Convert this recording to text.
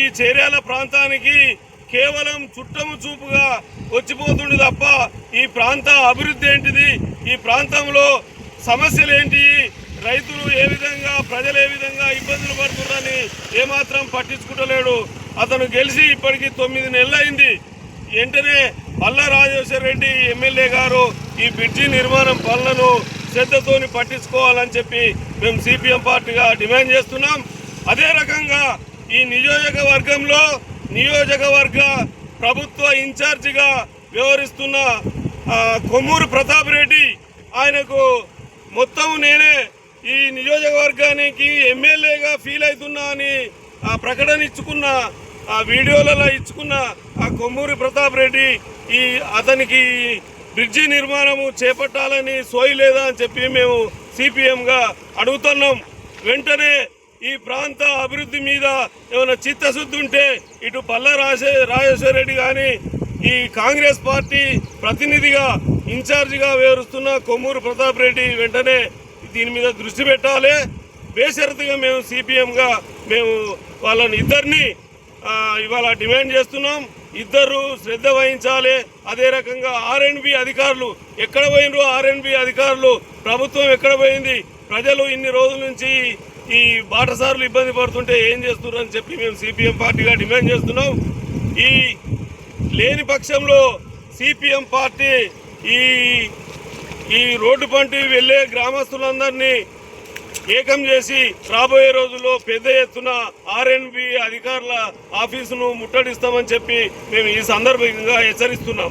ఈ చేర్యాల ప్రాంతానికి కేవలం చుట్టము చూపుగా వచ్చిపోతుండే తప్ప ఈ ప్రాంత అభివృద్ధి ఏంటిది, ఈ ప్రాంతంలో సమస్యలు ఏంటి, రైతులు ఏ విధంగా, ప్రజలు ఏ విధంగా ఇబ్బందులు పడుతున్నారని ఏమాత్రం పట్టించుకుంటలేడు. అతను గెలిచి ఇప్పటికి 9 నెలలు అయింది. వెంటనే పల్లా రాజేశ్వర రెడ్డి ఎమ్మెల్యే గారు ఈ బ్రిడ్జి నిర్మాణం పనులను శ్రద్ధతోని పట్టించుకోవాలని చెప్పి మేము సిపిఎం పార్టీగా డిమాండ్ చేస్తున్నాం. అదే రకంగా ఈ నియోజకవర్గంలో నియోజకవర్గ ప్రభుత్వ ఇన్ఛార్జిగా వ్యవహరిస్తున్న కొమ్మూరు ప్రతాప్ రెడ్డి, ఆయనకు మొత్తం నేనే ఈ నియోజకవర్గానికి ఎమ్మెల్యేగా ఫీల్ అవుతున్నా అని ప్రకటన ఇచ్చుకున్న, వీడియోలలో ఇచ్చుకున్న ఆ కొమ్మూరి ప్రతాప్ రెడ్డి అతనికి బ్రిడ్జి నిర్మాణము చేపట్టాలని సోయి లేదా అని చెప్పి మేము సిపిఎంగా అడుగుతున్నాం. వెంటనే ఈ ప్రాంత అభివృద్ధి మీద ఏమైనా చిత్తశుద్ధి ఉంటే ఇటు పల్లా రాజేశ్వర రెడ్డి కానీ ఈ కాంగ్రెస్ పార్టీ ప్రతినిధిగా ఇన్ఛార్జిగా వ్యవహరిస్తున్న కొమ్మూరు ప్రతాప్ రెడ్డి వెంటనే దీని మీద దృష్టి పెట్టాలి. బేషరతుగా మేము సిపిఎంగా మేము వాళ్ళని ఇద్దరిని ఇవాళ డిమాండ్ చేస్తున్నాం. ఇద్దరు శ్రద్ధ వహించాలి. అదే రకంగా ఆర్ఎండ్బి అధికారులు ఎక్కడ పోయినరు, ఆర్ఎండ్బి అధికారులు ప్రభుత్వం ఎక్కడ పోయింది, ప్రజలు ఇన్ని రోజుల నుంచి ఈ బాటసారులు ఇబ్బంది పడుతుంటే ఏం చేస్తున్నారు అని చెప్పి మేము సిపిఎం పార్టీగా డిమాండ్ చేస్తున్నాం. ఈ లేని పక్షంలో సిపిఎం పార్టీ ఈ రోడ్డు పంటి వెళ్ళే గ్రామస్తులందరినీ ఏకం చేసి రాబోయే రోజుల్లో పెద్ద ఎత్తున ఆర్ఎండ్బి అధికారుల ఆఫీసును ముట్టడిస్తామని చెప్పి మేము ఈ సందర్భంగా హెచ్చరిస్తున్నాం.